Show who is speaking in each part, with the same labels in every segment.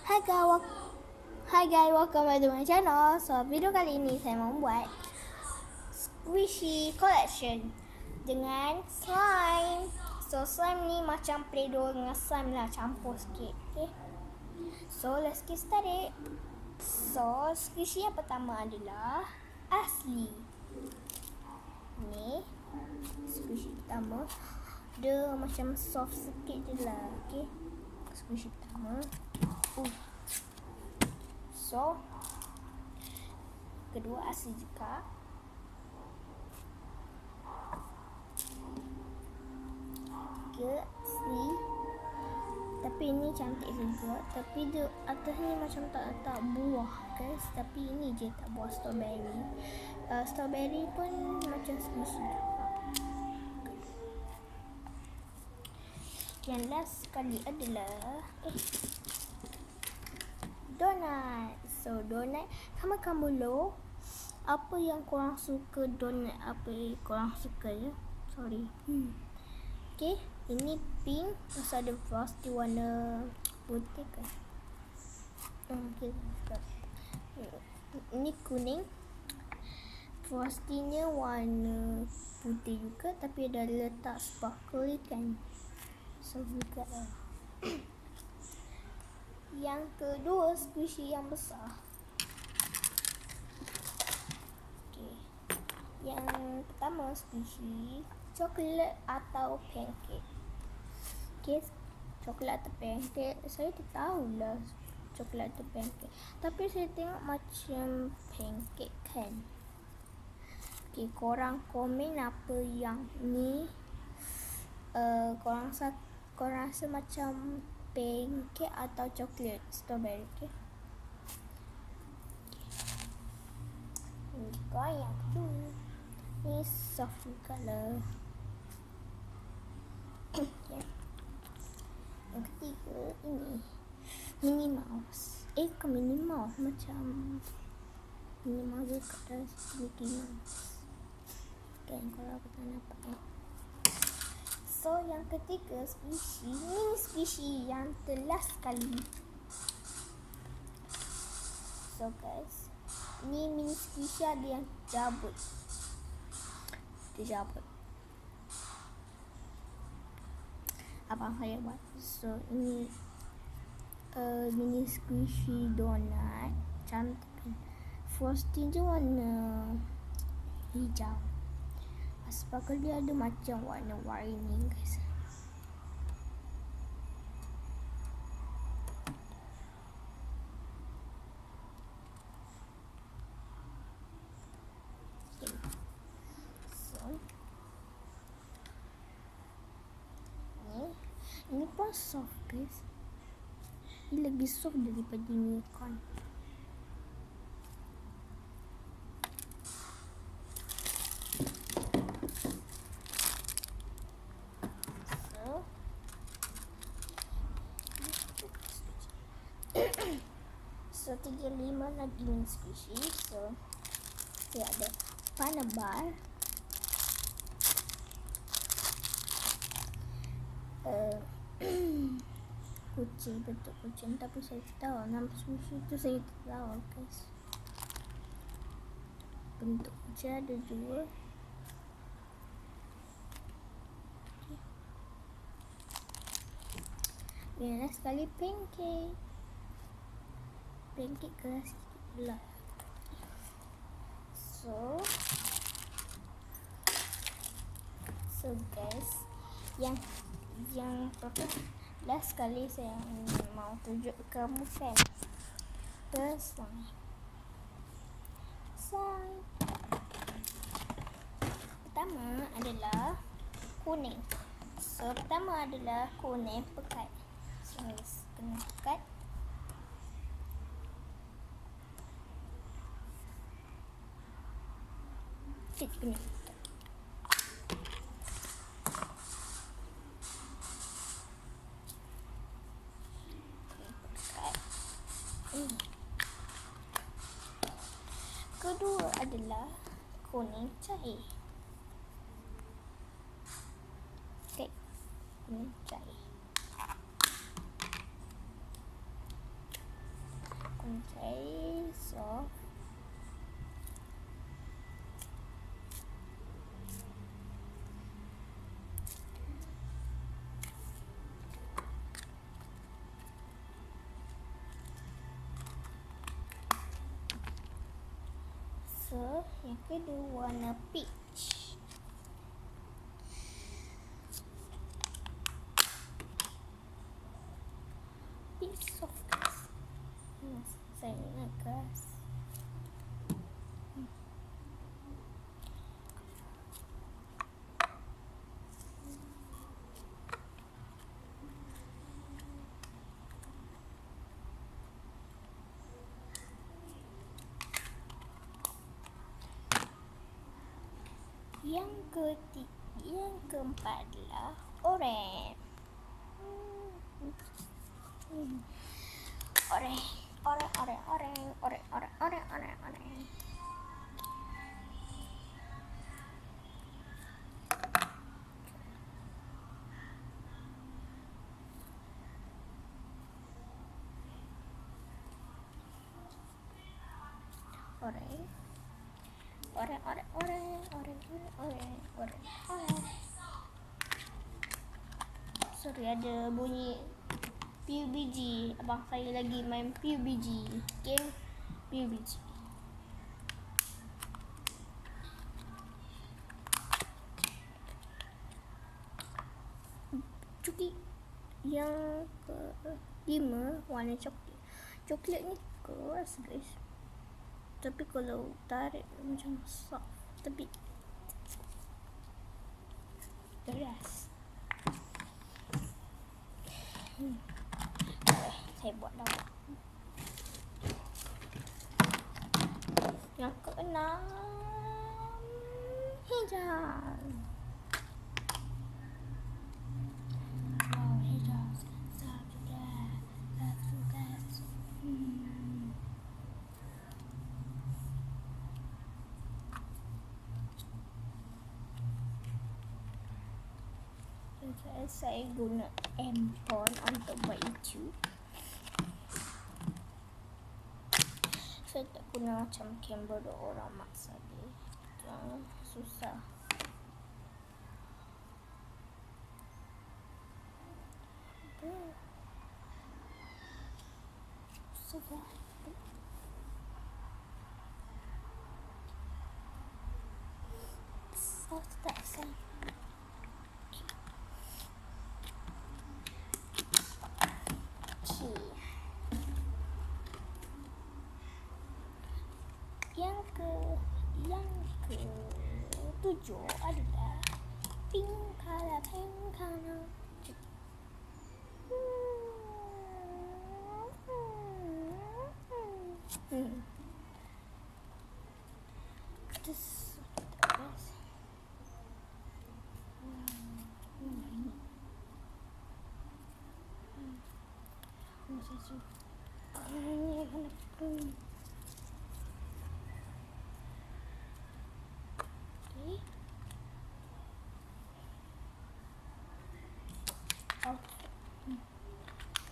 Speaker 1: Hai guys, welcome back to my channel. So, video kali ini saya membuat squishy collection dengan slime. So, slime ni macam Play-Doh dengan slime lah, campur sikit. Okay. So, let's get started. So, squishy yang pertama adalah asli. Ni squishy pertama. Dia macam soft sikit je lah. Okay. Squishy pertama. So, kedua asli juga. Tiga asli. Tapi ini cantik juga. Tapi dia atas ni macam tak letak buah guys. Tapi ini je tak buah strawberry. Strawberry pun macam squishy juga. Yang last sekali adalah donat. So, donat kamu lo. Apa yang korang suka donat? Apa yang korang suka ya? Sorry. Okay, ini pink. Terus ada frosty warna putih kan? Okay. Ini kuning. Frostynya warna putih juga. Tapi ada letak sparkle kan? So, juga lah. Yang kedua, squishy yang besar. Okay. Yang pertama, squishy coklat atau pancake. Okay, coklat atau pancake. Saya tak tahulah coklat atau pancake. Tapi saya tengok macam pancake kan. Okay, korang komen apa yang ni. Korang rasa macam pancake atau coklat strawberry. Okay. Ini juga yang kedua. Ini soft color. Okay. Yang ketiga ini Minnie Mouse. Bukan Minnie Mouse, macam Minnie Mouse dekat dalam Mickey Mouse. Okay, kalau aku tak nampak So, yang ketiga squishy. Ini squishy yang last sekali. So guys, ni mini squishy ada yang jabut. Dia jabut. Abang saya buat. So, ini mini squishy donat. Cantik. Frosting je warna hijau. Sparkle dia ada macam warna-warni guys. Okay. So, ini pun soft guys. Ini lebih soft daripada unicorn. So, 35 lagi mini squishy. So, dia ada Panabar, kucing, bentuk kucing. Tapi saya tak tahu nama squishy tu, saya tak tahu guys. Bentuk kucing ada dua. Yang sekali pancake. Pancake keras sikit pula. So guys, yang last sekali saya mau tunjuk kamu kan. Slime. Pertama adalah kuning. So, pertama adalah kuning pekat. So, kena pekat. Sikit kena pekat. Kedua adalah kuning cair. Okay, kuning cair. Okay, so yang kedua warna peach. Peach soft glass. Saya ingat keras. Yang keempat adalah orange. Orange. Sorry, ada bunyi PUBG. Abang saya lagi main PUBG. Game PUBG. Cuki yang ke-5 warna coklat. Coklat ni keras guys. Tapi kalau tarik macam soft. Tapi keras. Saya buat lawak. Yang ke-6 hijau. Hijau. Saya guna handphone untuk buat YouTube. Saya tak guna macam kamera orang maksa dia. Yang susah. Susah. Tak saya. Yang ke-7 adalah pink color.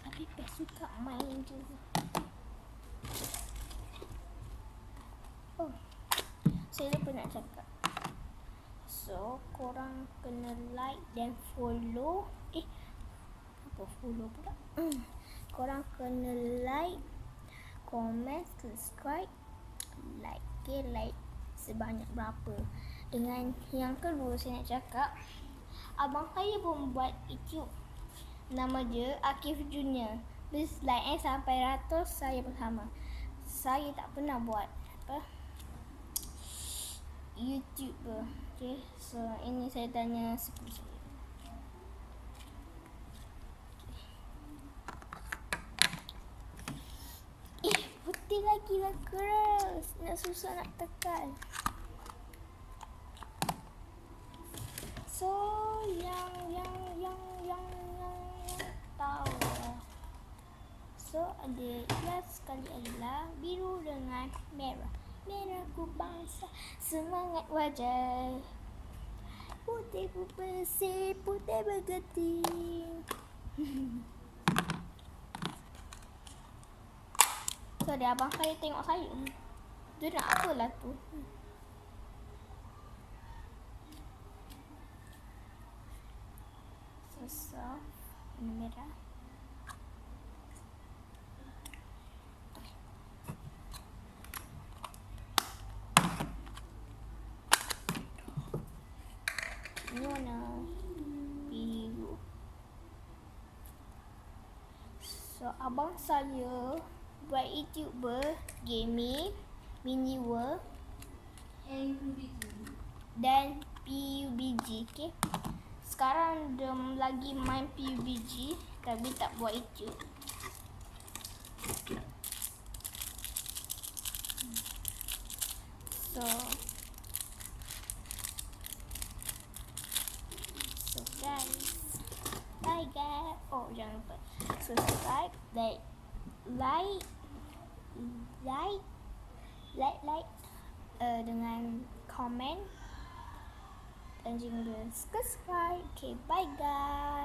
Speaker 1: Tapi best suka main je. Saya lupa nak cakap. So, korang kena like dan follow. Apa follow pula? Korang kena like, comment, subscribe, like sebanyak berapa. Dengan yang kedua saya nak cakap, abang saya pun buat YouTube. Nama dia Akif Junior. Please like sampai 100 saya bersama. Saya tak pernah buat YouTube. Okay, so ini saya tanya sepupu saya. Putih lagi lah, keras. Nak susah nak tekan. So yang tahu lah. So ada ikhlas sekali adalah biru dengan merah. Merahku bangsa, semangat wajah. Putih ku bersih, putih bergeting. So dia abang saya tengok saya. Dia nak apalah tu. So ini merah. Ini warna biru. So abang saya buat YouTuber gaming, Mini World dan PUBG. Okay. Sekarang dia lagi main PUBG tapi tak buat YouTube. So guys, bye guys. Oh jangan lupa subscribe, like dengan komen dan juga subscribe. Okay, bye guys.